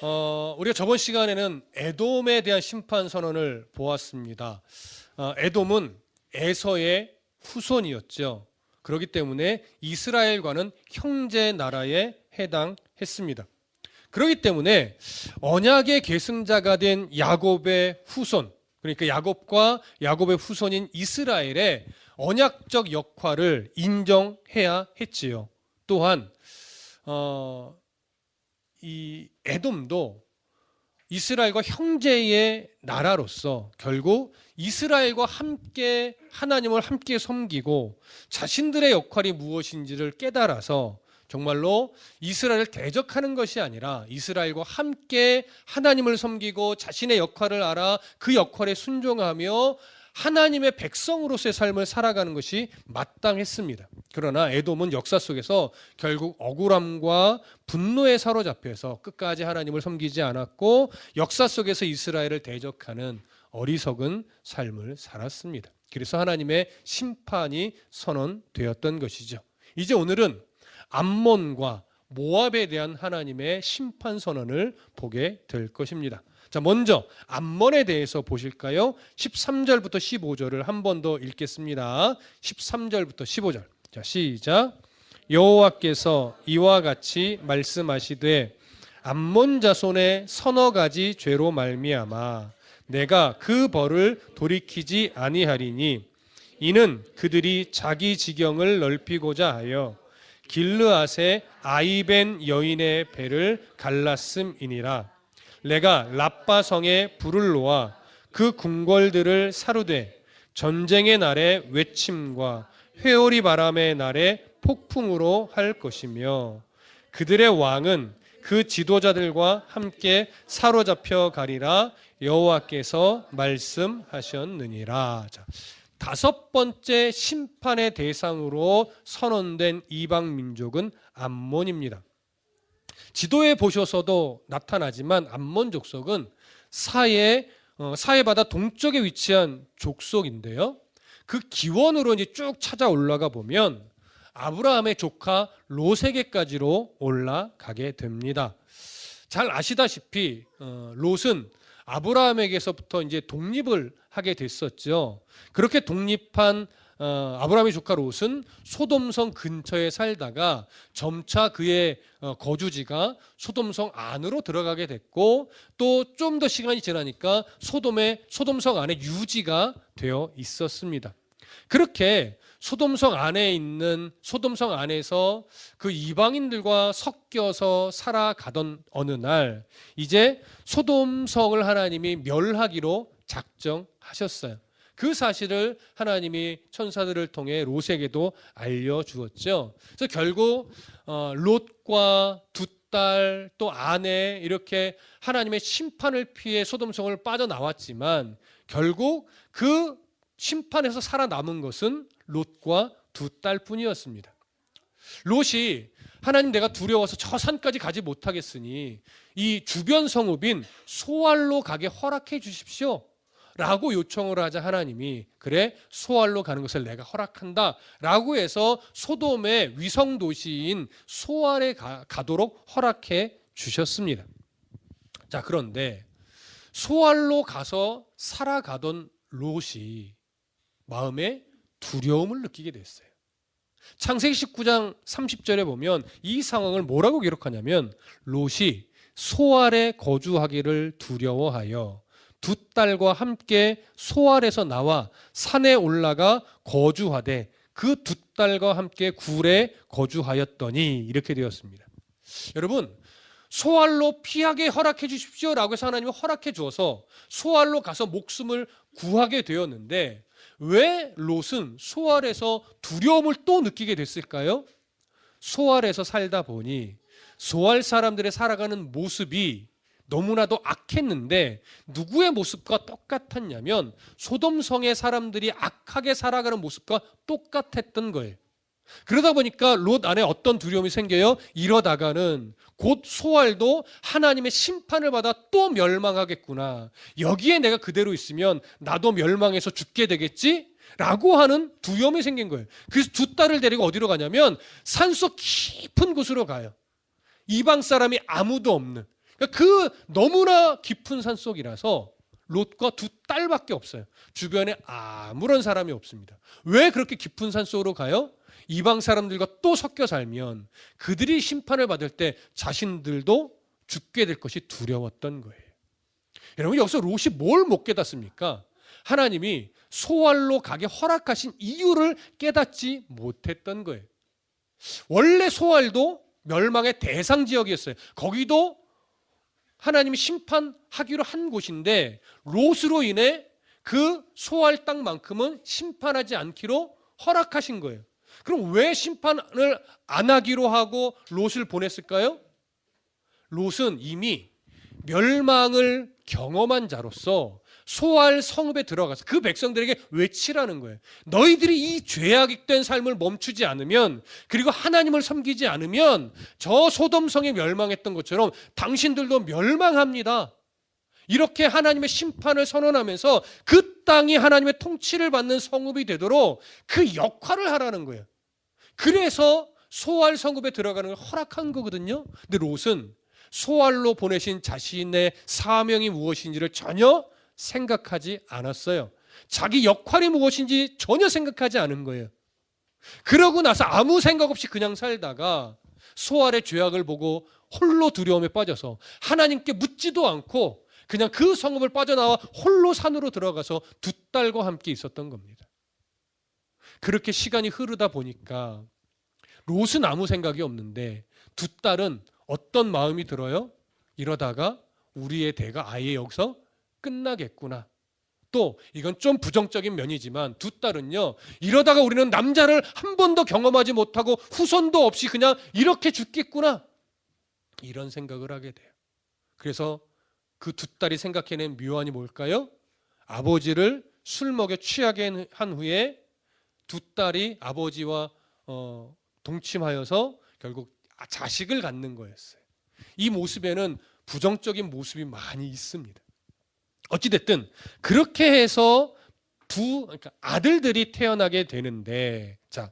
우리가 저번 시간에는 에돔에 대한 심판 선언을 보았습니다. 에돔은 에서의 후손이었죠. 그렇기 때문에 이스라엘과는 형제 나라에 해당했습니다. 그렇기 때문에 언약의 계승자가 된 야곱의 후손, 그러니까 야곱과 야곱의 후손인 이스라엘의 언약적 역할을 인정해야 했지요. 또한 이 에돔도 이스라엘과 형제의 나라로서 결국 이스라엘과 함께 하나님을 함께 섬기고 자신들의 역할이 무엇인지를 깨달아서 정말로 이스라엘을 대적하는 것이 아니라 이스라엘과 함께 하나님을 섬기고 자신의 역할을 알아 그 역할에 순종하며 하나님의 백성으로서의 삶을 살아가는 것이 마땅했습니다. 그러나 에돔은 역사 속에서 결국 억울함과 분노에 사로잡혀서 끝까지 하나님을 섬기지 않았고 역사 속에서 이스라엘을 대적하는 어리석은 삶을 살았습니다. 그래서 하나님의 심판이 선언되었던 것이죠. 이제 오늘은 암몬과 모압에 대한 하나님의 심판 선언을 보게 될 것입니다. 자, 먼저 암몬에 대해서 보실까요? 13절부터 15절을 한 번 더 읽겠습니다. 13절부터 15절. 자, 시작. 여호와께서 이와 같이 말씀하시되 암몬 자손의 서너 가지 죄로 말미암아 내가 그 벌을 돌이키지 아니하리니 이는 그들이 자기 지경을 넓히고자 하여 길르앗의 아이벤 여인의 배를 갈랐음이니라. 내가 라빠성에 불을 놓아 그 궁궐들을 사루되 전쟁의 날에 외침과 회오리 바람의 날에 폭풍으로 할 것이며 그들의 왕은 그 지도자들과 함께 사로잡혀 가리라. 여호와께서 말씀하셨느니라. 자, 다섯 번째 심판의 대상으로 선언된 이방 민족은 암몬입니다. 지도에 보셔서도 나타나지만 암몬 족속은 사해바다 동쪽에 위치한 족속인데요. 그 기원으로 이제 쭉 찾아 올라가 보면 아브라함의 조카 롯에게까지로 올라가게 됩니다. 잘 아시다시피 롯은 아브라함에게서부터 이제 독립을 하게 됐었죠. 그렇게 독립한 아브라함의 조카 롯은 소돔성 근처에 살다가 점차 그의 거주지가 소돔성 안으로 들어가게 됐고 또 좀 더 시간이 지나니까 소돔성 안에 유지가 되어 있었습니다. 그렇게 소돔성 안에서 그 이방인들과 섞여서 살아가던 어느 날 이제 소돔성을 하나님이 멸하기로 작정하셨어요. 그 사실을 하나님이 천사들을 통해 롯에게도 알려주었죠. 그래서 결국 롯과 두 딸 또 아내 이렇게 하나님의 심판을 피해 소돔성을 빠져나왔지만 결국 그 심판에서 살아남은 것은 롯과 두 딸뿐이었습니다. 롯이 하나님 내가 두려워서 저 산까지 가지 못하겠으니 이 주변 성읍인 소알로 가게 허락해 주십시오 라고 요청을 하자 하나님이 그래 소알로 가는 것을 내가 허락한다 라고 해서 소돔의 위성 도시인 소알에 가도록 허락해 주셨습니다. 자, 그런데 소알로 가서 살아가던 롯이 마음에 두려움을 느끼게 됐어요. 창세기 19장 30절에 보면 이 상황을 뭐라고 기록하냐면 롯이 소알에 거주하기를 두려워하여 두 딸과 함께 소알에서 나와 산에 올라가 거주하되 그 두 딸과 함께 굴에 거주하였더니 이렇게 되었습니다. 여러분, 소알로 피하게 허락해 주십시오 라고 해서 하나님이 허락해 주어서 소알로 가서 목숨을 구하게 되었는데 왜 롯은 소알에서 두려움을 또 느끼게 됐을까요? 소알에서 살다 보니 소알 사람들의 살아가는 모습이 너무나도 악했는데 누구의 모습과 똑같았냐면 소돔성의 사람들이 악하게 살아가는 모습과 똑같았던 거예요. 그러다 보니까 롯 안에 어떤 두려움이 생겨요? 이러다가는 곧 소알도 하나님의 심판을 받아 또 멸망하겠구나. 여기에 내가 그대로 있으면 나도 멸망해서 죽게 되겠지? 라고 하는 두려움이 생긴 거예요. 그래서 두 딸을 데리고 어디로 가냐면 산속 깊은 곳으로 가요. 이방 사람이 아무도 없는 그 너무나 깊은 산속이라서 롯과 두 딸밖에 없어요. 주변에 아무런 사람이 없습니다. 왜 그렇게 깊은 산속으로 가요? 이방 사람들과 또 섞여 살면 그들이 심판을 받을 때 자신들도 죽게 될 것이 두려웠던 거예요. 여러분, 여기서 롯이 뭘 못 깨닫습니까? 하나님이 소알로 가게 허락하신 이유를 깨닫지 못했던 거예요. 원래 소알도 멸망의 대상 지역이었어요. 거기도 하나님이 심판하기로 한 곳인데 롯으로 인해 그 소알 땅만큼은 심판하지 않기로 허락하신 거예요. 그럼 왜 심판을 안 하기로 하고 롯을 보냈을까요? 롯은 이미 멸망을 경험한 자로서 소알 성읍에 들어가서 그 백성들에게 외치라는 거예요. 너희들이 이 죄악된 삶을 멈추지 않으면, 그리고 하나님을 섬기지 않으면 저 소돔성이 멸망했던 것처럼 당신들도 멸망합니다. 이렇게 하나님의 심판을 선언하면서 그 땅이 하나님의 통치를 받는 성읍이 되도록 그 역할을 하라는 거예요. 그래서 소알 성읍에 들어가는 걸 허락한 거거든요. 근데 롯은 소알로 보내신 자신의 사명이 무엇인지를 전혀 생각하지 않았어요. 자기 역할이 무엇인지 전혀 생각하지 않은 거예요. 그러고 나서 아무 생각 없이 그냥 살다가 소알의 죄악을 보고 홀로 두려움에 빠져서 하나님께 묻지도 않고 그냥 그 성읍을 빠져나와 홀로 산으로 들어가서 두 딸과 함께 있었던 겁니다. 그렇게 시간이 흐르다 보니까 롯은 아무 생각이 없는데 두 딸은 어떤 마음이 들어요? 이러다가 우리의 대가 아예 여기서 끝나겠구나. 또 이건 좀 부정적인 면이지만 두 딸은요, 이러다가 우리는 남자를 한 번도 경험하지 못하고 후손도 없이 그냥 이렇게 죽겠구나, 이런 생각을 하게 돼요. 그래서 그 두 딸이 생각해낸 묘안이 뭘까요? 아버지를 술 먹여 취하게 한 후에 두 딸이 아버지와 동침하여서 결국 자식을 갖는 거였어요. 이 모습에는 부정적인 모습이 많이 있습니다. 어찌됐든 그렇게 해서 그러니까 아들들이 태어나게 되는데, 자,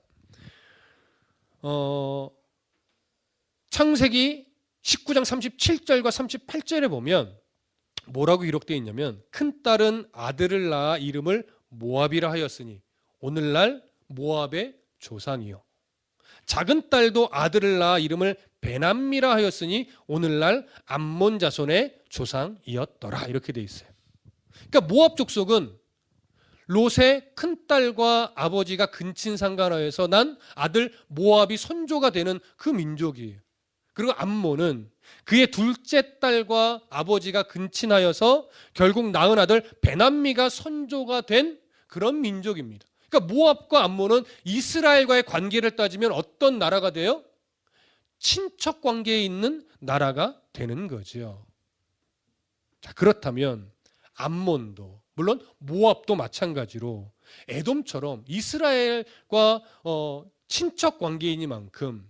창세기 19장 37절과 38절에 보면 뭐라고 기록되어 있냐면, 큰 딸은 아들을 낳아 이름을 모압이라 하였으니 오늘날 모압의 조상이요, 작은 딸도 아들을 낳아 이름을 베남미라 하였으니 오늘날 암몬 자손의 조상이었더라, 이렇게 돼 있어요. 그러니까 모압 족속은 롯의 큰 딸과 아버지가 근친상간하여서 난 아들 모압이 손조가 되는 그 민족이에요. 그리고 암몬은 그의 둘째 딸과 아버지가 근친하여서 결국 낳은 아들 베남미가 손조가 된 그런 민족입니다. 그러니까 모압과 암몬은 이스라엘과의 관계를 따지면 어떤 나라가 돼요? 친척 관계에 있는 나라가 되는 거죠. 자, 그렇다면 암몬도, 물론 모압도 마찬가지로 에돔처럼 이스라엘과 친척 관계이니만큼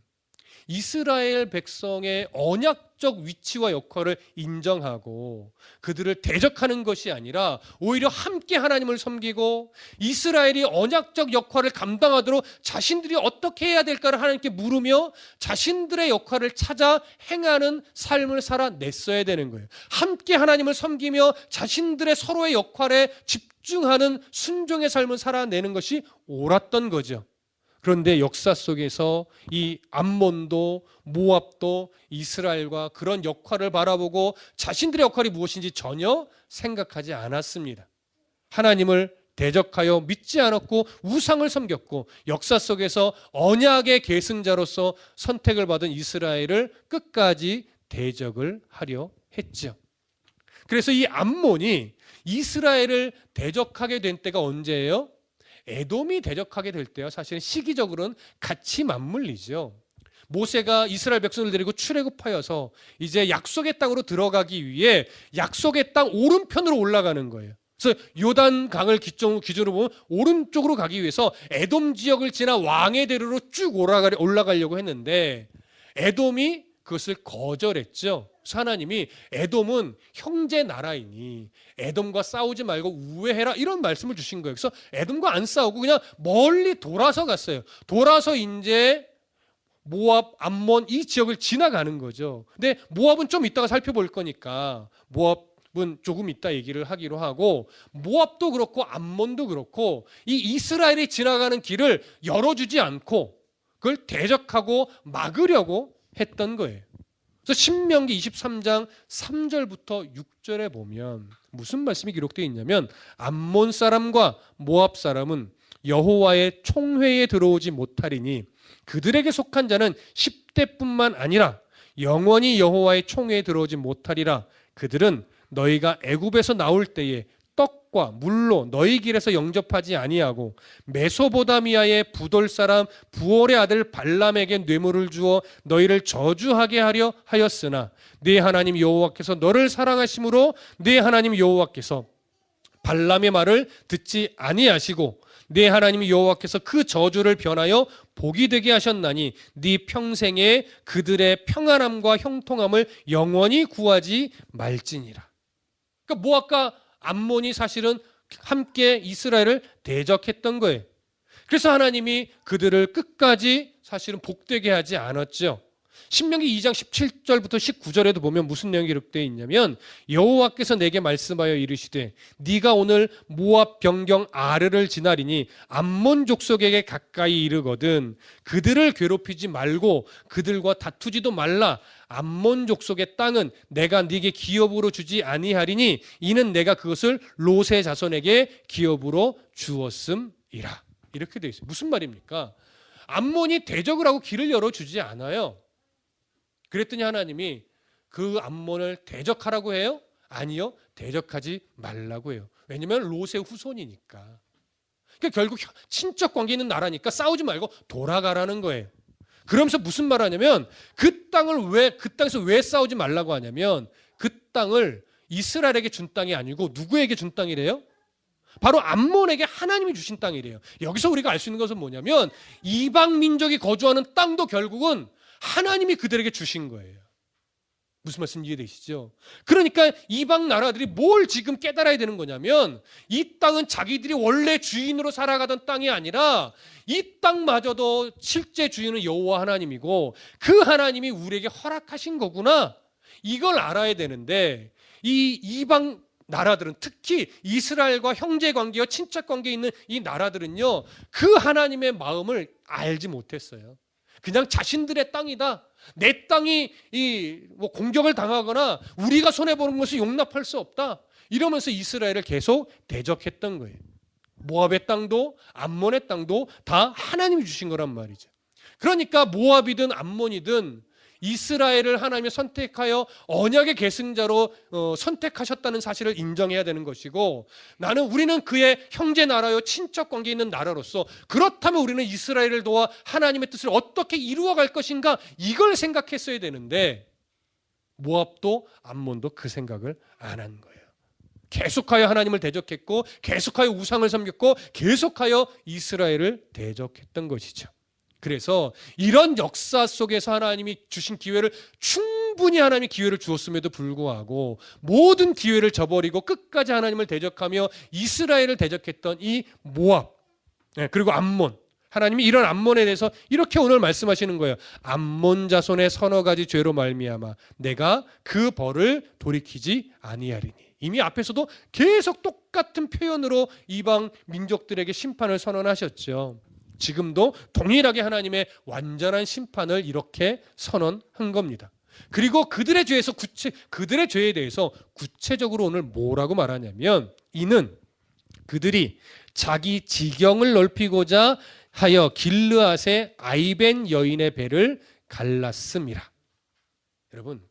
이스라엘 백성의 언약적 위치와 역할을 인정하고 그들을 대적하는 것이 아니라 오히려 함께 하나님을 섬기고 이스라엘이 언약적 역할을 감당하도록 자신들이 어떻게 해야 될까를 하나님께 물으며 자신들의 역할을 찾아 행하는 삶을 살아냈어야 되는 거예요. 함께 하나님을 섬기며 자신들의 서로의 역할에 집중하는 순종의 삶을 살아내는 것이 옳았던 거죠. 그런데 역사 속에서 이 암몬도 모압도 이스라엘과 그런 역할을 바라보고 자신들의 역할이 무엇인지 전혀 생각하지 않았습니다. 하나님을 대적하여 믿지 않았고 우상을 섬겼고 역사 속에서 언약의 계승자로서 선택을 받은 이스라엘을 끝까지 대적을 하려 했죠. 그래서 이 암몬이 이스라엘을 대적하게 된 때가 언제예요? 에돔이 대적하게 될 때요, 사실은 시기적으로는 같이 맞물리죠. 모세가 이스라엘 백성을 데리고 출애굽하여서 이제 약속의 땅으로 들어가기 위해 약속의 땅 오른편으로 올라가는 거예요. 그래서 요단 강을 기준으로 보면 오른쪽으로 가기 위해서 에돔 지역을 지나 왕의 대로로 쭉 올라가려고 했는데 에돔이 그것을 거절했죠. 그래서 하나님이 에돔은 형제 나라이니 에돔과 싸우지 말고 우애해라, 이런 말씀을 주신 거예요. 그래서 에돔과 안 싸우고 그냥 멀리 돌아서 갔어요. 돌아서 이제 모압, 암몬 이 지역을 지나가는 거죠. 근데 모압은 좀 이따가 살펴볼 거니까 모압은 조금 이따 얘기를 하기로 하고, 모압도 그렇고 암몬도 그렇고 이 이스라엘이 지나가는 길을 열어주지 않고 그걸 대적하고 막으려고 했던 거예요. 그래서 신명기 23장 3절부터 6절에 보면 무슨 말씀이 기록되어 있냐면, 암몬 사람과 모압 사람은 여호와의 총회에 들어오지 못하리니 그들에게 속한 자는 10대뿐만 아니라 영원히 여호와의 총회에 들어오지 못하리라. 그들은 너희가 애굽에서 나올 때에 떡과 물로 너희 길에서 영접하지 아니하고 메소보다미아의 부돌 사람 부올의 아들 발람에게 뇌물을 주어 너희를 저주하게 하려 하였으나 네 하나님 여호와께서 너를 사랑하심으로 네 하나님 여호와께서 발람의 말을 듣지 아니하시고 네 하나님 여호와께서 그 저주를 변하여 복이 되게 하셨나니 네 평생에 그들의 평안함과 형통함을 영원히 구하지 말지니라. 그러니까 모압과 암몬이 사실은 함께 이스라엘을 대적했던 거예요. 그래서 하나님이 그들을 끝까지 사실은 복되게 하지 않았죠. 신명기 2장 17절부터 19절에도 보면 무슨 내용이 기록되어 있냐면, 여호와께서 내게 말씀하여 이르시되 네가 오늘 모압 변경 아르를 지나리니 암몬 족속에게 가까이 이르거든 그들을 괴롭히지 말고 그들과 다투지도 말라. 암몬 족속의 땅은 내가 네게 기업으로 주지 아니하리니 이는 내가 그것을 롯의 자손에게 기업으로 주었음이라. 이렇게 되어 있어요. 무슨 말입니까? 암몬이 대적을 하고 길을 열어주지 않아요. 그랬더니 하나님이 그 암몬을 대적하라고 해요? 아니요, 대적하지 말라고 해요. 왜냐하면 롯의 후손이니까. 그러니까 결국 친척 관계 있는 나라니까 싸우지 말고 돌아가라는 거예요. 그러면서 무슨 말 하냐면, 그 땅에서 왜 싸우지 말라고 하냐면, 그 땅을 이스라엘에게 준 땅이 아니고 누구에게 준 땅이래요? 바로 암몬에게 하나님이 주신 땅이래요. 여기서 우리가 알 수 있는 것은 뭐냐면, 이방 민족이 거주하는 땅도 결국은 하나님이 그들에게 주신 거예요. 무슨 말씀 이해되시죠? 그러니까 이방 나라들이 뭘 지금 깨달아야 되는 거냐면, 이 땅은 자기들이 원래 주인으로 살아가던 땅이 아니라 이 땅마저도 실제 주인은 여호와 하나님이고 그 하나님이 우리에게 허락하신 거구나. 이걸 알아야 되는데, 이 이방 나라들은, 특히 이스라엘과 형제 관계와 친척 관계에 있는 이 나라들은요, 그 하나님의 마음을 알지 못했어요. 그냥 자신들의 땅이다, 내 땅이 공격을 당하거나 우리가 손해보는 것을 용납할 수 없다, 이러면서 이스라엘을 계속 대적했던 거예요. 모압의 땅도 암몬의 땅도 다 하나님이 주신 거란 말이죠. 그러니까 모압이든 암몬이든 이스라엘을 하나님이 선택하여 언약의 계승자로 선택하셨다는 사실을 인정해야 되는 것이고, 우리는 그의 형제 나라요 친척 관계 있는 나라로서, 그렇다면 우리는 이스라엘을 도와 하나님의 뜻을 어떻게 이루어갈 것인가, 이걸 생각했어야 되는데 모압도 암몬도 그 생각을 안 한 거예요. 계속하여 하나님을 대적했고 계속하여 우상을 섬겼고 계속하여 이스라엘을 대적했던 것이죠. 그래서 이런 역사 속에서 하나님이 주신 기회를, 충분히 하나님이 기회를 주었음에도 불구하고 모든 기회를 저버리고 끝까지 하나님을 대적하며 이스라엘을 대적했던 이 모압, 그리고 암몬, 하나님이 이런 암몬에 대해서 이렇게 오늘 말씀하시는 거예요. 암몬 자손의 서너 가지 죄로 말미암아 내가 그 벌을 돌이키지 아니하리니. 이미 앞에서도 계속 똑같은 표현으로 이방 민족들에게 심판을 선언하셨죠. 지금도 동일하게 하나님의 완전한 심판을 이렇게 선언한 겁니다. 그리고 그들의 죄에 대해서 구체적으로 오늘 뭐라고 말하냐면, 이는 그들이 자기 지경을 넓히고자 하여 길르앗의 아이벤 여인의 배를 갈랐음이라. 여러분,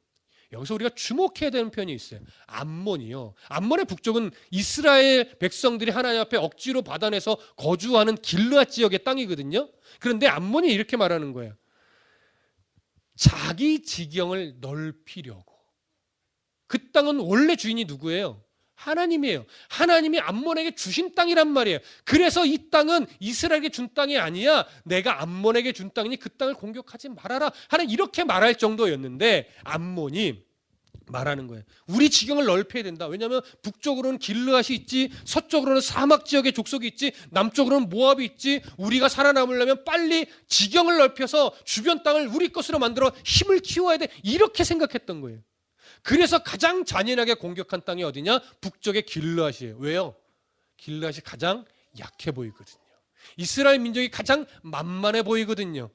여기서 우리가 주목해야 되는 표현이 있어요. 암몬이요. 암몬의 북쪽은 이스라엘 백성들이 하나님 앞에 억지로 받아내서 거주하는 길르앗 지역의 땅이거든요. 그런데 암몬이 이렇게 말하는 거예요. 자기 지경을 넓히려고. 그 땅은 원래 주인이 누구예요? 하나님이에요. 하나님이 암몬에게 주신 땅이란 말이에요. 그래서 이 땅은 이스라엘에게 준 땅이 아니야, 내가 암몬에게 준 땅이니 그 땅을 공격하지 말아라 하는, 이렇게 말할 정도였는데 암몬이 말하는 거예요. 우리 지경을 넓혀야 된다. 왜냐하면 북쪽으로는 길르앗이 있지, 서쪽으로는 사막 지역의 족속이 있지, 남쪽으로는 모압이 있지. 우리가 살아남으려면 빨리 지경을 넓혀서 주변 땅을 우리 것으로 만들어 힘을 키워야 돼. 이렇게 생각했던 거예요. 그래서 가장 잔인하게 공격한 땅이 어디냐? 북쪽의 길르앗이에요. 왜요? 길르앗이 가장 약해 보이거든요. 이스라엘 민족이 가장 만만해 보이거든요.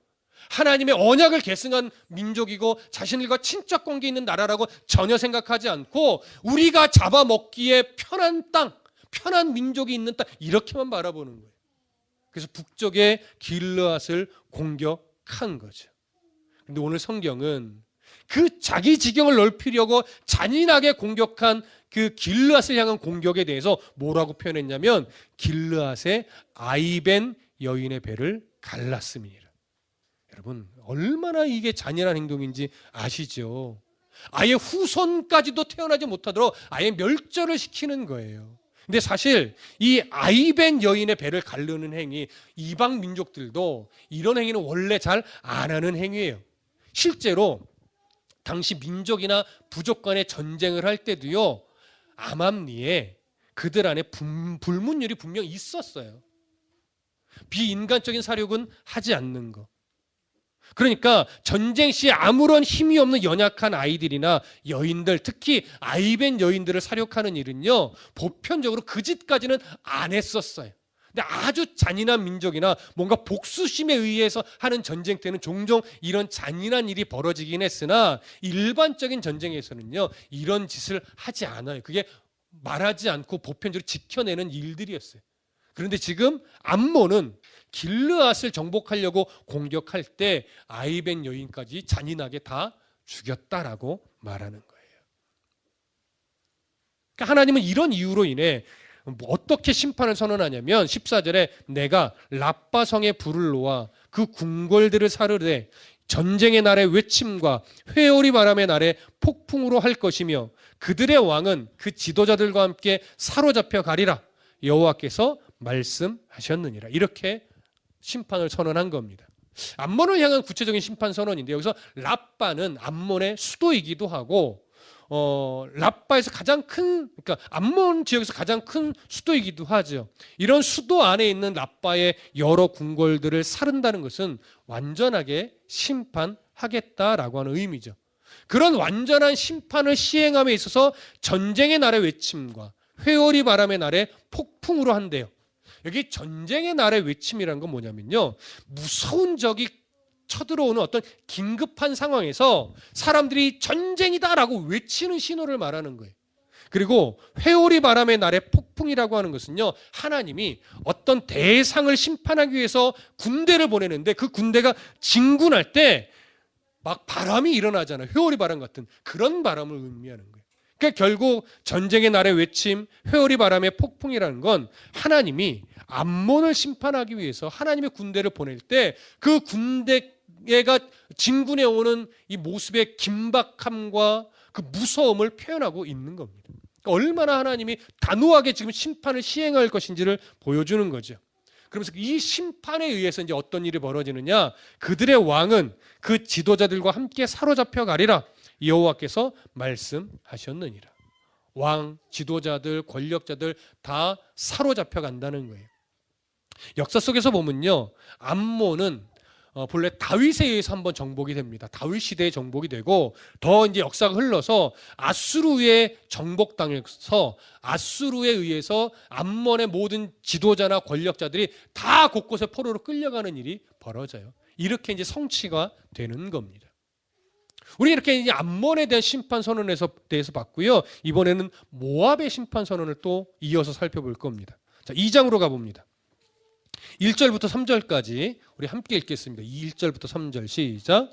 하나님의 언약을 계승한 민족이고 자신들과 친척 관계 있는 나라라고 전혀 생각하지 않고 우리가 잡아먹기에 편한 땅, 편한 민족이 있는 땅, 이렇게만 바라보는 거예요. 그래서 북쪽의 길르앗을 공격한 거죠. 그런데 오늘 성경은 그 자기 지경을 넓히려고 잔인하게 공격한 그 길르앗을 향한 공격에 대해서 뭐라고 표현했냐면 길르앗의 아이벤 여인의 배를 갈랐음이니라. 여러분, 얼마나 이게 잔인한 행동인지 아시죠? 아예 후손까지도 태어나지 못하도록 아예 멸절을 시키는 거예요. 근데 사실 이 아이벤 여인의 배를 가르는 행위, 이방 민족들도 이런 행위는 원래 잘 안 하는 행위예요. 실제로 당시 민족이나 부족 간의 전쟁을 할 때도요, 암암리에 그들 안에 불문율이 분명 있었어요. 비인간적인 사륙은 하지 않는 거. 그러니까 전쟁 시에 아무런 힘이 없는 연약한 아이들이나 여인들, 특히 아이벤 여인들을 사륙하는 일은요, 보편적으로 그 짓까지는 안 했었어요. 근데 아주 잔인한 민족이나 뭔가 복수심에 의해서 하는 전쟁 때는 종종 이런 잔인한 일이 벌어지긴 했으나 일반적인 전쟁에서는요, 이런 짓을 하지 않아요. 그게 말하지 않고 보편적으로 지켜내는 일들이었어요. 그런데 지금 암몬은 길르앗을 정복하려고 공격할 때 아이벤 여인까지 잔인하게 다 죽였다라고 말하는 거예요. 그러니까 하나님은 이런 이유로 인해 어떻게 심판을 선언하냐면 14절에 내가 라빠 성에 불을 놓아 그 궁궐들을 사르되 전쟁의 날의 외침과 회오리 바람의 날에 폭풍으로 할 것이며 그들의 왕은 그 지도자들과 함께 사로잡혀 가리라 여호와께서 말씀하셨느니라. 이렇게 심판을 선언한 겁니다. 암몬을 향한 구체적인 심판 선언인데 여기서 라빠는 암몬의 수도이기도 하고 라빠에서 가장 큰, 그러니까 암몬 지역에서 가장 큰 수도이기도 하죠. 이런 수도 안에 있는 라빠의 여러 궁궐들을 사른다는 것은 완전하게 심판하겠다라고 하는 의미죠. 그런 완전한 심판을 시행함에 있어서 전쟁의 날의 외침과 회오리 바람의 날에 폭풍으로 한대요. 여기 전쟁의 날의 외침이라는 건 뭐냐면요, 무서운 적이 쳐들어오는 어떤 긴급한 상황에서 사람들이 전쟁이다라고 외치는 신호를 말하는 거예요. 그리고 회오리 바람의 날의 폭풍이라고 하는 것은요, 하나님이 어떤 대상을 심판하기 위해서 군대를 보내는데 그 군대가 진군할 때 막 바람이 일어나잖아요. 회오리 바람 같은 그런 바람을 의미하는 거예요. 그러니까 결국 전쟁의 날의 외침, 회오리 바람의 폭풍이라는 건 하나님이 암몬을 심판하기 위해서 하나님의 군대를 보낼 때 그 군대가 진군해 오는 이 모습의 긴박함과 그 무서움을 표현하고 있는 겁니다. 그러니까 얼마나 하나님이 단호하게 지금 심판을 시행할 것인지를 보여주는 거죠. 그러면서 이 심판에 의해서 이제 어떤 일이 벌어지느냐? 그들의 왕은 그 지도자들과 함께 사로잡혀 가리라 여호와께서 말씀하셨느니라. 왕, 지도자들, 권력자들 다 사로잡혀 간다는 거예요. 역사 속에서 보면요, 암몬은 본래 다윗에 의해서 한번 정복이 됩니다. 다윗 시대에 정복이 되고 더 이제 역사가 흘러서 아수르의 정복당해서 아수르에 의해서 암몬의 모든 지도자나 권력자들이 다 곳곳에 포로로 끌려가는 일이 벌어져요. 이렇게 이제 성취가 되는 겁니다. 우리 이렇게 이제 암몬에 대한 심판 선언에 대해서 봤고요. 이번에는 모압의 심판 선언을 또 이어서 살펴볼 겁니다. 자, 2장으로 가봅니다. 1절부터 3절까지 우리 함께 읽겠습니다. 1절부터 3절 시작.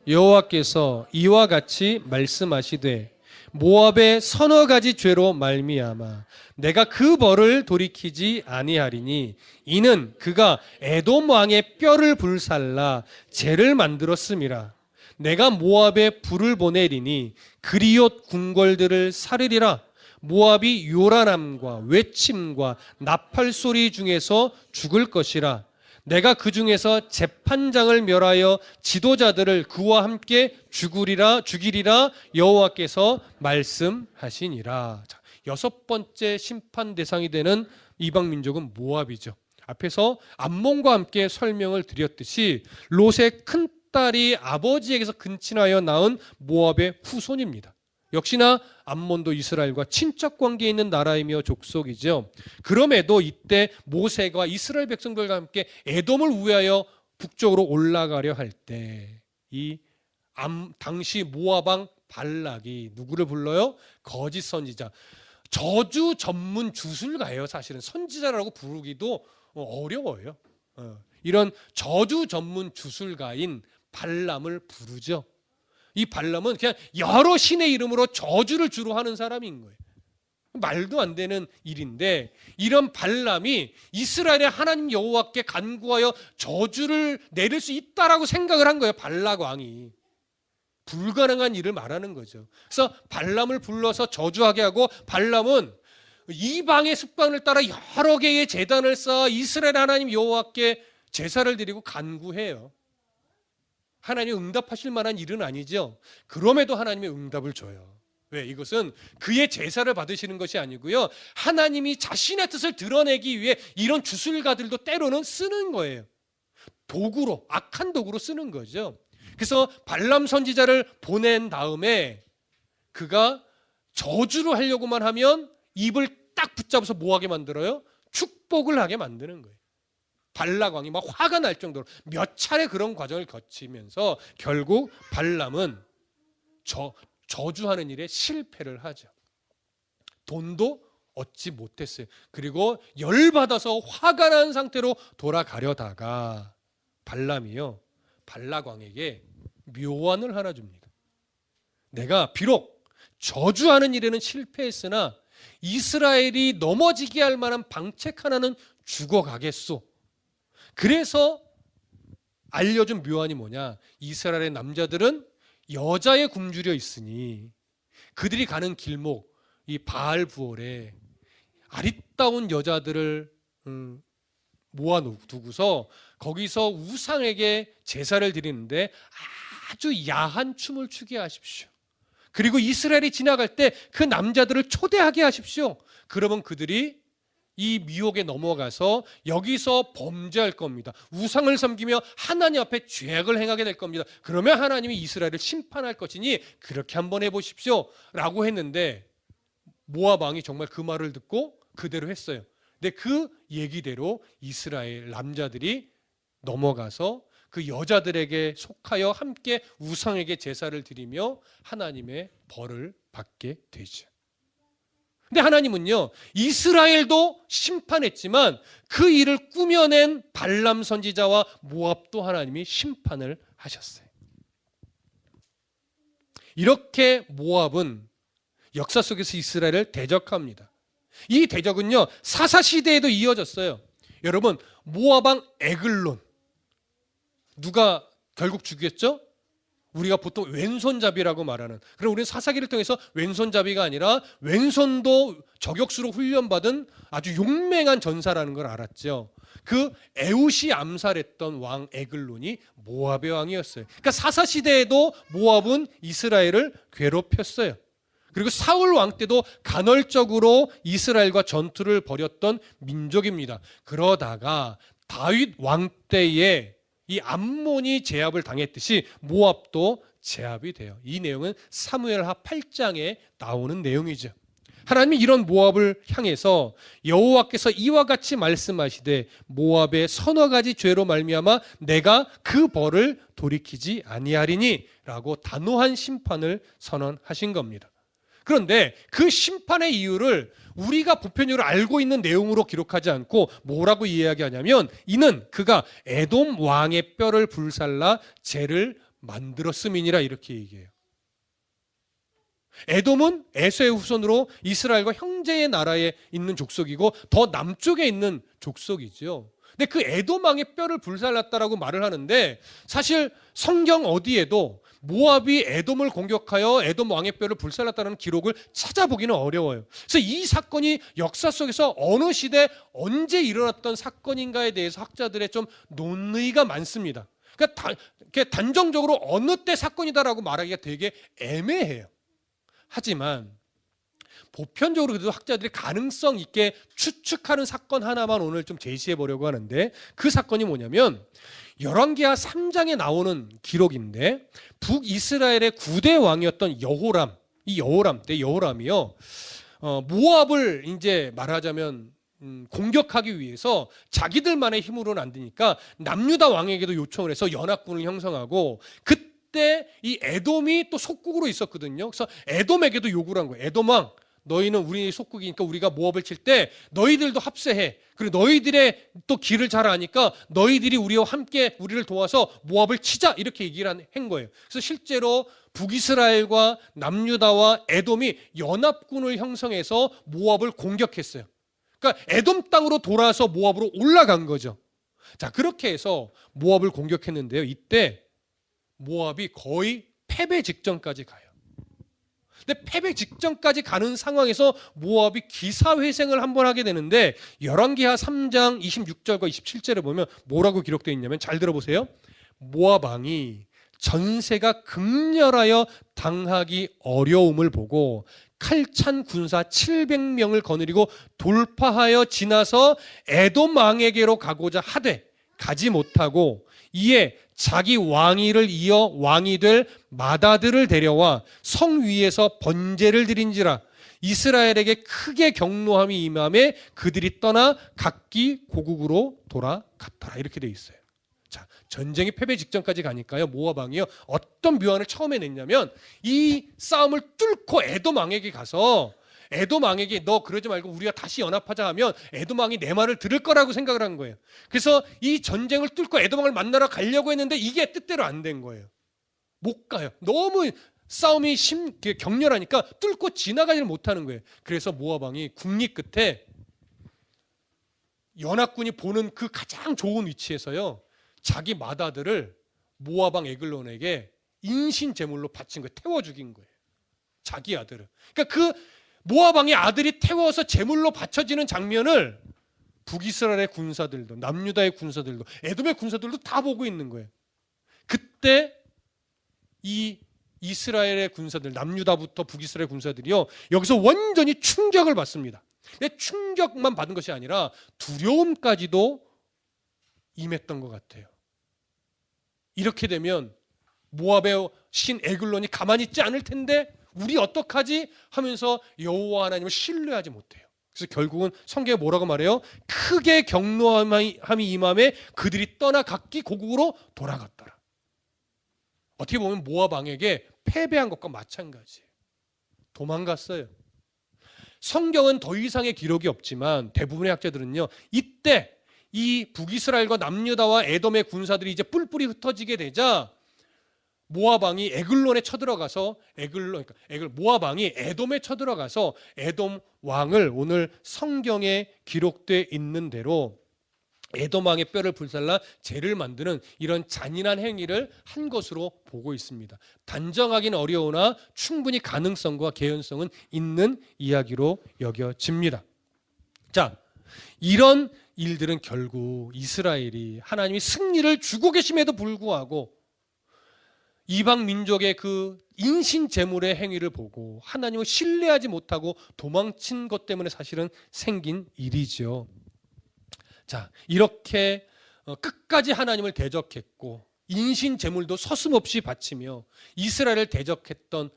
여호와께서 이와 같이 말씀하시되 모압의 서너 가지 죄로 말미암아 내가 그 벌을 돌이키지 아니하리니 이는 그가 에돔 왕의 뼈를 불살라 죄를 만들었음이라. 내가 모압에 불을 보내리니 그리옷 궁궐들을 사르리라. 모압이 요란함과 외침과 나팔 소리 중에서 죽을 것이라. 내가 그 중에서 재판장을 멸하여 지도자들을 그와 함께 죽이리라 여호와께서 말씀하시니라. 자, 여섯 번째 심판 대상이 되는 이방 민족은 모압이죠. 앞에서 암몬과 함께 설명을 드렸듯이 롯의 큰딸이 아버지에게서 근친하여 낳은 모압의 후손입니다. 역시나 암몬도 이스라엘과 친척 관계에 있는 나라이며 족속이죠. 그럼에도 이때 모세가 이스라엘 백성들과 함께 에돔을 우회하여 북쪽으로 올라가려 할 때 이 당시 모압 왕 발락이 누구를 불러요? 거짓 선지자. 저주 전문 주술가예요. 사실은 선지자라고 부르기도 어려워요. 이런 저주 전문 주술가인 발람을 부르죠. 이 발람은 그냥 여러 신의 이름으로 저주를 주로 하는 사람인 거예요. 말도 안 되는 일인데 이런 발람이 이스라엘의 하나님 여호와께 간구하여 저주를 내릴 수 있다라고 생각을 한 거예요. 발락 왕이. 불가능한 일을 말하는 거죠. 그래서 발람을 불러서 저주하게 하고 발람은 이방의 습관을 따라 여러 개의 제단을 쌓아 이스라엘 하나님 여호와께 제사를 드리고 간구해요. 하나님이 응답하실 만한 일은 아니죠. 그럼에도 하나님이 응답을 줘요. 왜? 이것은 그의 제사를 받으시는 것이 아니고요. 하나님이 자신의 뜻을 드러내기 위해 이런 주술가들도 때로는 쓰는 거예요. 도구로, 악한 도구로 쓰는 거죠. 그래서 발람 선지자를 보낸 다음에 그가 저주를 하려고만 하면 입을 딱 붙잡아서 뭐 하게 만들어요? 축복을 하게 만드는 거예요. 발락 왕이 막 화가 날 정도로 몇 차례 그런 과정을 거치면서 결국 발람은 저주하는 일에 실패를 하죠. 돈도 얻지 못했어요. 그리고 열받아서 화가 난 상태로 돌아가려다가 발람이요, 발락 왕에게 묘안을 하나 줍니다. 내가 비록 저주하는 일에는 실패했으나 이스라엘이 넘어지게 할 만한 방책 하나는 죽어가겠소. 그래서 알려준 묘안이 뭐냐? 이스라엘의 남자들은 여자에 굶주려 있으니 그들이 가는 길목, 이 바알 부월에 아리따운 여자들을 모아두고서 거기서 우상에게 제사를 드리는데 아주 야한 춤을 추게 하십시오. 그리고 이스라엘이 지나갈 때 그 남자들을 초대하게 하십시오. 그러면 그들이 이 미혹에 넘어가서 여기서 범죄할 겁니다. 우상을 섬기며 하나님 앞에 죄악을 행하게 될 겁니다. 그러면 하나님이 이스라엘을 심판할 것이니 그렇게 한번 해보십시오 라고 했는데 모압 왕이 정말 그 말을 듣고 그대로 했어요. 근데 그 얘기대로 이스라엘 남자들이 넘어가서 그 여자들에게 속하여 함께 우상에게 제사를 드리며 하나님의 벌을 받게 되죠. 근데 하나님은요, 이스라엘도 심판했지만 그 일을 꾸며낸 발람 선지자와 모압도 하나님이 심판을 하셨어요. 이렇게 모압은 역사 속에서 이스라엘을 대적합니다. 이 대적은요, 사사시대에도 이어졌어요. 여러분, 모압 왕 에글론 누가 결국 죽였죠? 우리가 보통 왼손잡이라고 말하는, 그럼 우리는 사사기를 통해서 왼손잡이가 아니라 왼손도 저격수로 훈련받은 아주 용맹한 전사라는 걸 알았죠. 그 에웃이 암살했던 왕 에글론이 모압의 왕이었어요. 그러니까 사사시대에도 모압은 이스라엘을 괴롭혔어요. 그리고 사울 왕 때도 간헐적으로 이스라엘과 전투를 벌였던 민족입니다. 그러다가 다윗 왕 때에 이 암몬이 제압을 당했듯이 모압도 제압이 돼요. 이 내용은 사무엘하 8장에 나오는 내용이죠. 하나님이 이런 모압을 향해서 여호와께서 이와 같이 말씀하시되 모압의 서너 가지 죄로 말미암아 내가 그 벌을 돌이키지 아니하리니 라고 단호한 심판을 선언하신 겁니다. 그런데 그 심판의 이유를 우리가 보편적으로 알고 있는 내용으로 기록하지 않고 뭐라고 이야기하냐면 이는 그가 에돔 왕의 뼈를 불살라 죄를 만들었음이니라 이렇게 얘기해요. 에돔은 에서의 후손으로 이스라엘과 형제의 나라에 있는 족속이고 더 남쪽에 있는 족속이죠. 근데 그 에돔 왕의 뼈를 불살랐다라고 말을 하는데 사실 성경 어디에도 모압이 에돔을 공격하여 에돔 왕의 뼈를 불살랐다는 기록을 찾아보기는 어려워요. 그래서 이 사건이 역사 속에서 어느 시대 언제 일어났던 사건인가에 대해서 학자들의 좀 논의가 많습니다. 그러니까 단정적으로 어느 때 사건이다라고 말하기가 되게 애매해요. 하지만 보편적으로 그래도 학자들이 가능성 있게 추측하는 사건 하나만 오늘 좀 제시해 보려고 하는데, 그 사건이 뭐냐면 열왕기하 3장에 나오는 기록인데, 북이스라엘의 9대 왕이었던 여호람, 이 여호람 때 여호람이요, 모압을 이제 말하자면 공격하기 위해서 자기들만의 힘으로는 안 되니까 남유다 왕에게도 요청을 해서 연합군을 형성하고, 그때 이 에돔이 또 속국으로 있었거든요. 그래서 에돔에게도 요구를 한 거예요. 에돔 왕, 너희는 우리 속국이니까 우리가 모압을 칠 때 너희들도 합세해. 그리고 너희들의 또 길을 잘 아니까 너희들이 우리와 함께 우리를 도와서 모압을 치자, 이렇게 얘기를 한 거예요. 그래서 실제로 북이스라엘과 남유다와 에돔이 연합군을 형성해서 모압을 공격했어요. 그러니까 에돔 땅으로 돌아서 모압으로 올라간 거죠. 자, 그렇게 해서 모압을 공격했는데요. 이때 모압이 거의 패배 직전까지 가요. 근데 패배 직전까지 가는 상황에서 모압이 기사회생을 한번 하게 되는데, 열왕기하 3장 26절과 27절에 보면 뭐라고 기록되어 있냐면, 잘 들어보세요. 모압 왕이 전세가 극렬하여 당하기 어려움을 보고 칼찬 군사 700명을 거느리고 돌파하여 지나서 에돔 왕에게로 가고자 하되 가지 못하고, 이에 자기 왕위를 이어 왕이 될 맏아들을 데려와 성 위에서 번제를 드린지라 이스라엘에게 크게 경노함이 임함에 그들이 떠나 각기 고국으로 돌아갔더라. 이렇게 돼 있어요. 자, 전쟁이 패배 직전까지 가니까요, 모압 왕이요, 어떤 묘안을 처음에 냈냐면, 이 싸움을 뚫고 에돔 왕에게 가서 에돔 왕에게 너 그러지 말고 우리가 다시 연합하자 하면 에돔 왕이 내 말을 들을 거라고 생각을 한 거예요. 그래서 이 전쟁을 뚫고 에돔 왕을 만나러 가려고 했는데 이게 뜻대로 안 된 거예요. 못 가요. 너무 싸움이 격렬하니까 뚫고 지나가지를 못하는 거예요. 그래서 모압 왕이 국리 끝에 연합군이 보는 그 가장 좋은 위치에서요, 자기 맏아들을 모압 왕 에글론에게 인신 제물로 바친 거예요. 태워 죽인 거예요. 자기 아들을. 그러니까 그 모압 왕의 아들이 태워서 제물로 바쳐지는 장면을 북이스라엘의 군사들도, 남유다의 군사들도, 에돔의 군사들도 다 보고 있는 거예요. 그때 이 이스라엘의 군사들, 남유다부터 북이스라엘 군사들이요, 여기서 완전히 충격을 받습니다. 근데 충격만 받은 것이 아니라 두려움까지도 임했던 것 같아요. 이렇게 되면 모압의 신 에글론이 가만히 있지 않을 텐데 우리 어떡하지 하면서 여호와 하나님을 신뢰하지 못해요. 그래서 결국은 성경에 뭐라고 말해요? 크게 경노함이 임함에 그들이 떠나 각기 고국으로 돌아갔더라. 어떻게 보면 모압 왕에게 패배한 것과 마찬가지예요. 도망갔어요. 성경은 더 이상의 기록이 없지만 대부분의 학자들은요, 이때 이 북이스라엘과 남유다와 에돔의 군사들이 이제 뿔뿔이 흩어지게 되자 모압 왕이 에글론에 쳐들어가서 모압 왕이 에돔에 쳐들어가서 에돔 왕을 오늘 성경에 기록되어 있는 대로 에돔 왕의 뼈를 불살라 제를 만드는 이런 잔인한 행위를 한 것으로 보고 있습니다. 단정하기는 어려우나 충분히 가능성과 개연성은 있는 이야기로 여겨집니다. 자, 이런 일들은 결국 이스라엘이 하나님이 승리를 주고 계심에도 불구하고 이방 민족의 그 인신 제물의 행위를 보고 하나님을 신뢰하지 못하고 도망친 것 때문에 사실은 생긴 일이죠. 자, 이렇게 끝까지 하나님을 대적했고 인신 제물도 서슴없이 바치며 이스라엘을 대적했던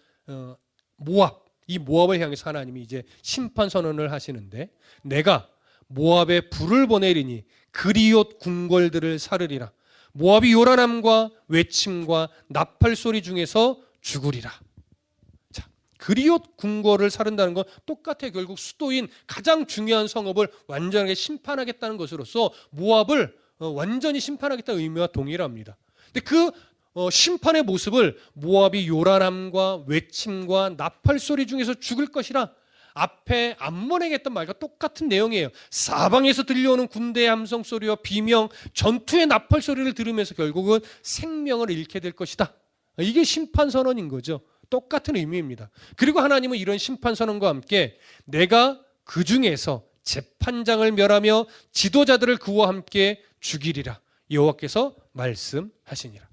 모압, 이 모압을 향해서 하나님이 이제 심판 선언을 하시는데, 내가 모압에 불을 보내리니 그리옷 궁궐들을 사르리라. 모압이 요란함과 외침과 나팔 소리 중에서 죽으리라. 자, 그리옷 궁궐을 사른다는 건 똑같아. 결국 수도인 가장 중요한 성읍을 완전하게 심판하겠다는 것으로서 모압을 완전히 심판하겠다는 의미와 동일합니다. 근데 그 심판의 모습을 모압이 요란함과 외침과 나팔 소리 중에서 죽을 것이라, 앞에 암몬에게 했던 말과 똑같은 내용이에요. 사방에서 들려오는 군대의 함성 소리와 비명, 전투의 나팔 소리를 들으면서 결국은 생명을 잃게 될 것이다. 이게 심판선언인 거죠. 똑같은 의미입니다. 그리고 하나님은 이런 심판선언과 함께 내가 그 중에서 재판장을 멸하며 지도자들을 그와 함께 죽이리라 여호와께서 말씀하시니라.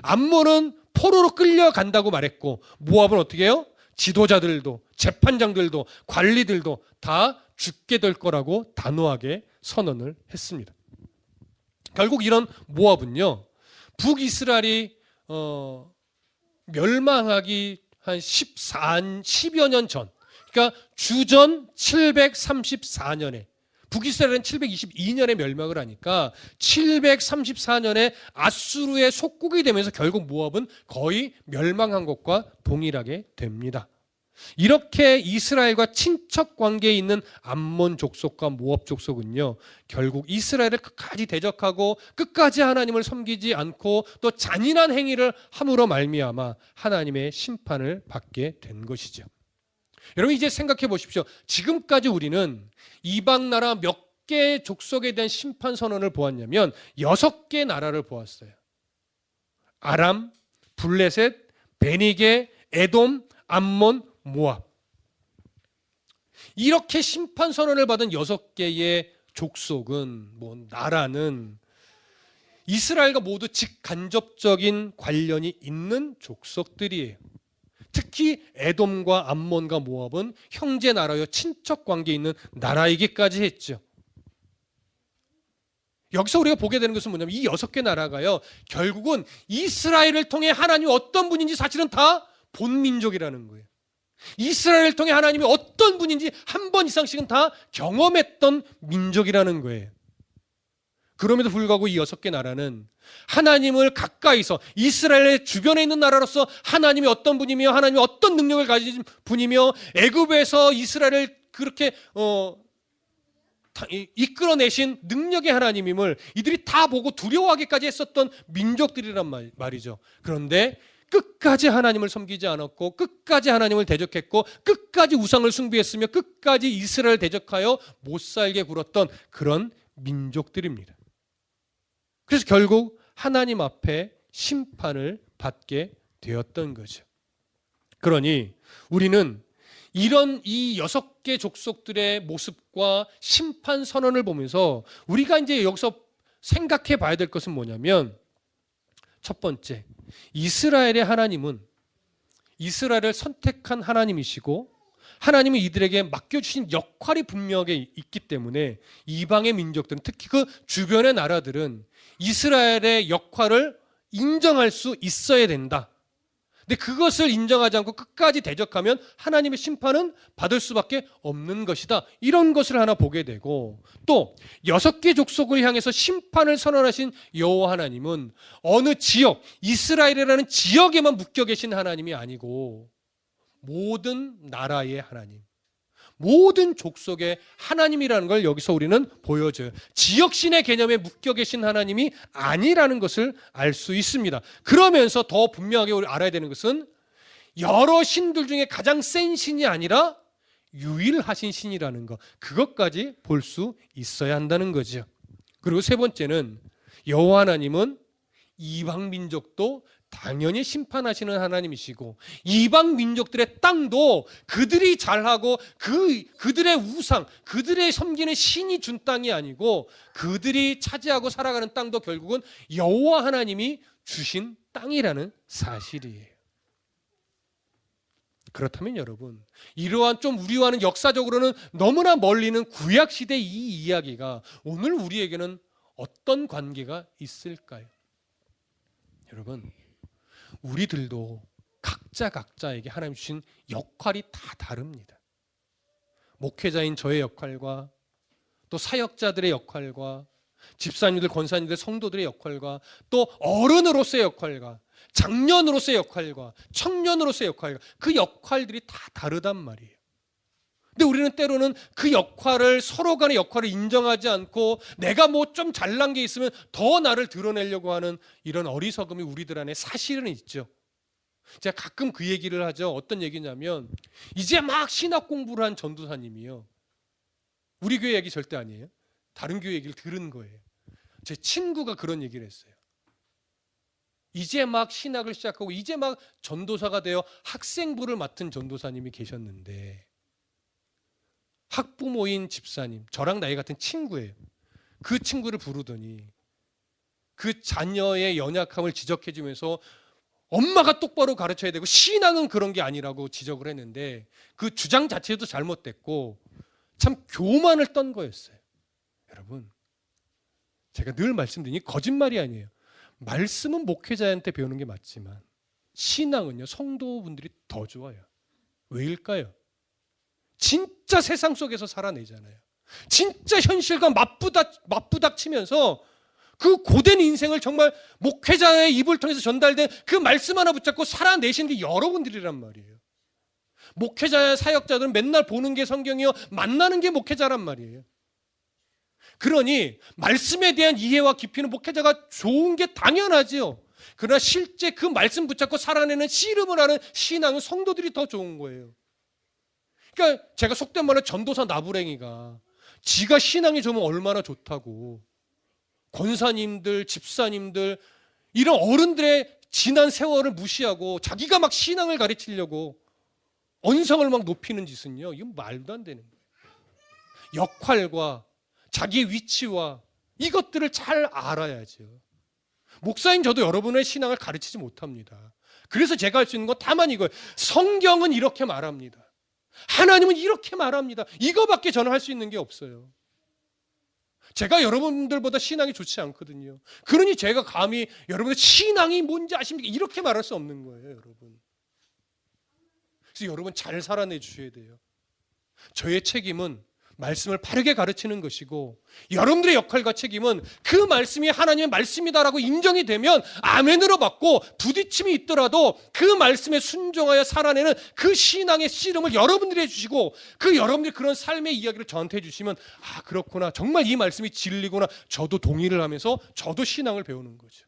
암몬은 포로로 끌려간다고 말했고 모압은 어떻게 해요? 지도자들도 재판장들도 관리들도 다 죽게 될 거라고 단호하게 선언을 했습니다. 결국 이런 모압은요, 북이스라엘이 멸망하기 한 10여 년 전, 그러니까 주전 734년에 북이스라엘은 722년에 멸망을 하니까 734년에 아수르의 속국이 되면서 결국 모압은 거의 멸망한 것과 동일하게 됩니다. 이렇게 이스라엘과 친척 관계에 있는 암몬 족속과 모압 족속은요, 결국 이스라엘을 끝까지 대적하고 끝까지 하나님을 섬기지 않고 또 잔인한 행위를 함으로 말미암아 하나님의 심판을 받게 된 것이죠. 여러분 이제 생각해 보십시오. 지금까지 우리는 이방 나라 몇 개의 족속에 대한 심판 선언을 보았냐면 6개 나라를 보았어요. 아람, 블레셋, 베니게, 에돔, 암몬, 모압. 이렇게 심판 선언을 받은 6개의 족속은 나라는 이스라엘과 모두 직간접적인 관련이 있는 족속들이에요. 특히 에돔과 암몬과 모압은 형제 나라여 친척 관계에 있는 나라이기까지 했죠. 여기서 우리가 보게 되는 것은 뭐냐면 이 6개 나라가요, 결국은 이스라엘을 통해 하나님이 어떤 분인지 사실은 다 본민족이라는 거예요. 이스라엘을 통해 하나님이 어떤 분인지 한 번 이상씩은 다 경험했던 민족이라는 거예요. 그럼에도 불구하고 이 6개 나라는 하나님을 가까이서 이스라엘의 주변에 있는 나라로서 하나님이 어떤 분이며 하나님이 어떤 능력을 가진 분이며 애굽에서 이스라엘을 그렇게 이끌어내신 능력의 하나님임을 이들이 다 보고 두려워하기까지 했었던 민족들이란 말이죠. 그런데 끝까지 하나님을 섬기지 않았고 끝까지 하나님을 대적했고 끝까지 우상을 숭배했으며 끝까지 이스라엘을 대적하여 못살게 굴었던 그런 민족들입니다. 그래서 결국 하나님 앞에 심판을 받게 되었던 거죠. 그러니 우리는 이런 이 6개 족속들의 모습과 심판 선언을 보면서 우리가 이제 여기서 생각해 봐야 될 것은 뭐냐면, 첫 번째, 이스라엘의 하나님은 이스라엘을 선택한 하나님이시고 하나님은 이들에게 맡겨주신 역할이 분명하게 있기 때문에 이방의 민족들은, 특히 그 주변의 나라들은 이스라엘의 역할을 인정할 수 있어야 된다. 근데 그것을 인정하지 않고 끝까지 대적하면 하나님의 심판은 받을 수밖에 없는 것이다. 이런 것을 하나 보게 되고, 또 6개 족속을 향해서 심판을 선언하신 여호와 하나님은 어느 지역, 이스라엘이라는 지역에만 묶여 계신 하나님이 아니고 모든 나라의 하나님, 모든 족속의 하나님이라는 걸 여기서 우리는 보여줘요. 지역신의 개념에 묶여 계신 하나님이 아니라는 것을 알 수 있습니다. 그러면서 더 분명하게 우리 알아야 되는 것은 여러 신들 중에 가장 센 신이 아니라 유일하신 신이라는 것, 그것까지 볼 수 있어야 한다는 거죠. 그리고 세 번째는 여호와 하나님은 이방 민족도 당연히 심판하시는 하나님이시고 이방 민족들의 땅도 그들이 잘하고 그들의 우상, 그들의 섬기는 신이 준 땅이 아니고 그들이 차지하고 살아가는 땅도 결국은 여호와 하나님이 주신 땅이라는 사실이에요. 그렇다면 여러분, 이러한 좀 우리와는 역사적으로는 너무나 멀리는 구약시대 이 이야기가 오늘 우리에게는 어떤 관계가 있을까요? 여러분, 우리들도 각자에게 하나님 주신 역할이 다 다릅니다. 목회자인 저의 역할과 또 사역자들의 역할과 집사님들, 권사님들, 성도들의 역할과 또 어른으로서의 역할과 장년으로서의 역할과 청년으로서의 역할과 그 역할들이 다 다르단 말이에요. 근데 우리는 때로는 그 역할을, 서로 간의 역할을 인정하지 않고 내가 뭐 좀 잘난 게 있으면 더 나를 드러내려고 하는 이런 어리석음이 우리들 안에 사실은 있죠. 제가 가끔 그 얘기를 하죠. 어떤 얘기냐면, 이제 막 신학 공부를 한 전도사님이요, 우리 교회 얘기 절대 아니에요. 다른 교회 얘기를 들은 거예요. 제 친구가 그런 얘기를 했어요. 이제 막 신학을 시작하고 이제 막 전도사가 되어 학생부를 맡은 전도사님이 계셨는데, 학부모인 집사님, 저랑 나이 같은 친구예요. 그 친구를 부르더니 그 자녀의 연약함을 지적해 주면서 엄마가 똑바로 가르쳐야 되고 신앙은 그런 게 아니라고 지적을 했는데, 그 주장 자체도 잘못됐고 참 교만을 떤 거였어요. 여러분, 제가 늘 말씀드리니 거짓말이 아니에요. 말씀은 목회자한테 배우는 게 맞지만 신앙은요, 성도분들이 더 좋아요. 왜일까요? 진짜 세상 속에서 살아내잖아요. 진짜 현실과 맞부닥치면서 그 고된 인생을 정말 목회자의 입을 통해서 전달된 그 말씀 하나 붙잡고 살아내신 게 여러분들이란 말이에요. 목회자의 사역자들은 맨날 보는 게 성경이요, 만나는 게 목회자란 말이에요. 그러니 말씀에 대한 이해와 깊이는 목회자가 좋은 게 당연하지요. 그러나 실제 그 말씀 붙잡고 살아내는 씨름을 하는 신앙은 성도들이 더 좋은 거예요. 그러니까 제가 속된 말로 전도사 나부랭이가 지가 신앙이 좋으면 얼마나 좋다고, 권사님들, 집사님들, 이런 어른들의 지난 세월을 무시하고 자기가 막 신앙을 가르치려고 언성을 막 높이는 짓은요, 이건 말도 안 되는 거예요. 역할과 자기의 위치와 이것들을 잘 알아야죠. 목사인 저도 여러분의 신앙을 가르치지 못합니다. 그래서 제가 할 수 있는 건 다만 이거예요. 성경은 이렇게 말합니다. 하나님은 이렇게 말합니다. 이거밖에 저는 할 수 있는 게 없어요. 제가 여러분들보다 신앙이 좋지 않거든요. 그러니 제가 감히 여러분들 신앙이 뭔지 아십니까? 이렇게 말할 수 없는 거예요, 여러분. 그래서 여러분 잘 살아내 주셔야 돼요. 저의 책임은 말씀을 바르게 가르치는 것이고, 여러분들의 역할과 책임은 그 말씀이 하나님의 말씀이다라고 인정이 되면 아멘으로 받고, 부딪힘이 있더라도 그 말씀에 순종하여 살아내는 그 신앙의 씨름을 여러분들이 해주시고, 그 여러분들이 그런 삶의 이야기를 저한테 해주시면, 아, 그렇구나, 정말 이 말씀이 진리구나, 저도 동의를 하면서 저도 신앙을 배우는 거죠.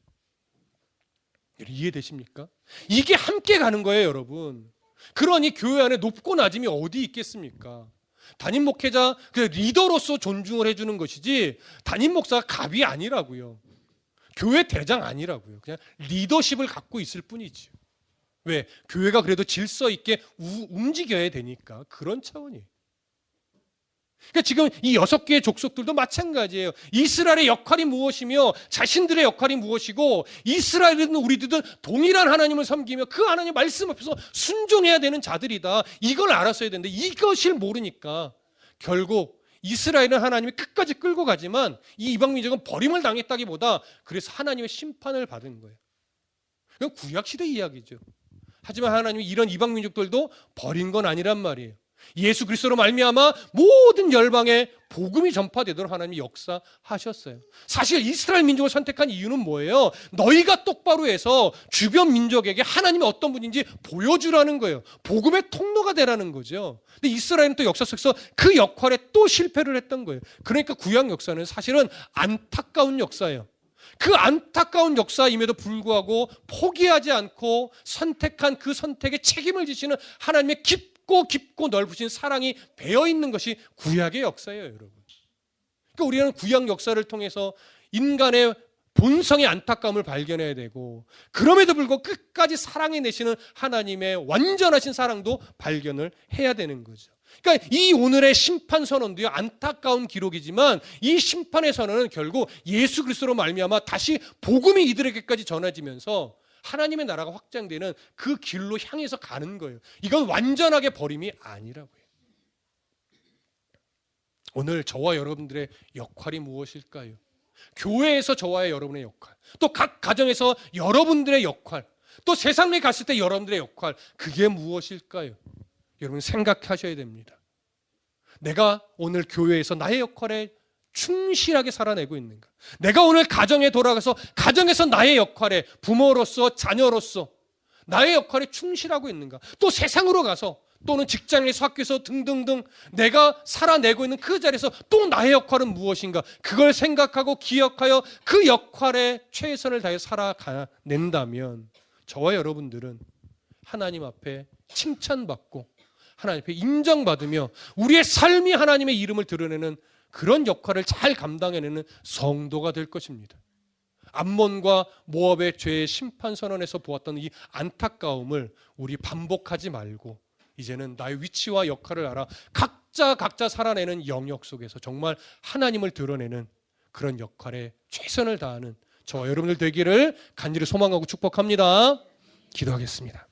이해되십니까? 이게 함께 가는 거예요, 여러분. 그러니 교회 안에 높고 낮음이 어디 있겠습니까? 담임 목회자, 그 리더로서 존중을 해주는 것이지 담임 목사가 갑이 아니라고요. 교회 대장 아니라고요. 그냥 리더십을 갖고 있을 뿐이죠. 왜? 교회가 그래도 질서 있게 움직여야 되니까. 그런 차원이에요. 그러니까 지금 이 6개의 족속들도 마찬가지예요. 이스라엘의 역할이 무엇이며 자신들의 역할이 무엇이고, 이스라엘은 우리들은 동일한 하나님을 섬기며 그 하나님 말씀 앞에서 순종해야 되는 자들이다. 이걸 알았어야 되는데 이것을 모르니까 결국 이스라엘은 하나님이 끝까지 끌고 가지만 이 이방 민족은 버림을 당했다기보다 그래서 하나님의 심판을 받은 거예요. 이건 구약시대 이야기죠. 하지만 하나님이 이런 이방 민족들도 버린 건 아니란 말이에요. 예수 그리스도로 말미암아 모든 열방에 복음이 전파되도록 하나님이 역사하셨어요. 사실 이스라엘 민족을 선택한 이유는 뭐예요? 너희가 똑바로 해서 주변 민족에게 하나님이 어떤 분인지 보여주라는 거예요. 복음의 통로가 되라는 거죠. 근데 이스라엘은 또 역사 속에서 그 역할에 또 실패를 했던 거예요. 그러니까 구약 역사는 사실은 안타까운 역사예요. 그 안타까운 역사임에도 불구하고 포기하지 않고 선택한 그 선택에 책임을 지시는 하나님의 깊고 넓으신 사랑이 배어 있는 것이 구약의 역사예요, 여러분. 그러니까 우리는 구약 역사를 통해서 인간의 본성의 안타까움을 발견해야 되고, 그럼에도 불구하고 끝까지 사랑해내시는 하나님의 완전하신 사랑도 발견을 해야 되는 거죠. 그러니까 이 오늘의 심판 선언도요, 안타까운 기록이지만 이 심판의 선언은 결국 예수 그리스도로 말미암아 다시 복음이 이들에게까지 전해지면서 하나님의 나라가 확장되는 그 길로 향해서 가는 거예요. 이건 완전하게 버림이 아니라고요. 오늘 저와 여러분들의 역할이 무엇일까요? 교회에서 저와 여러분의 역할, 또 각 가정에서 여러분들의 역할, 또 세상에 갔을 때 여러분들의 역할, 그게 무엇일까요? 여러분 생각하셔야 됩니다. 내가 오늘 교회에서 나의 역할에 충실하게 살아내고 있는가? 내가 오늘 가정에 돌아가서 가정에서 나의 역할에 부모로서 자녀로서 나의 역할에 충실하고 있는가? 또 세상으로 가서 또는 직장에서 학교에서 등등등 내가 살아내고 있는 그 자리에서 또 나의 역할은 무엇인가? 그걸 생각하고 기억하여 그 역할에 최선을 다해 살아낸다면 저와 여러분들은 하나님 앞에 칭찬받고 하나님 앞에 인정받으며 우리의 삶이 하나님의 이름을 드러내는 그런 역할을 잘 감당해내는 성도가 될 것입니다. 암몬과 모압의 죄의 심판 선언에서 보았던 이 안타까움을 우리 반복하지 말고 이제는 나의 위치와 역할을 알아 각자 살아내는 영역 속에서 정말 하나님을 드러내는 그런 역할에 최선을 다하는 저와 여러분들 되기를 간절히 소망하고 축복합니다. 기도하겠습니다.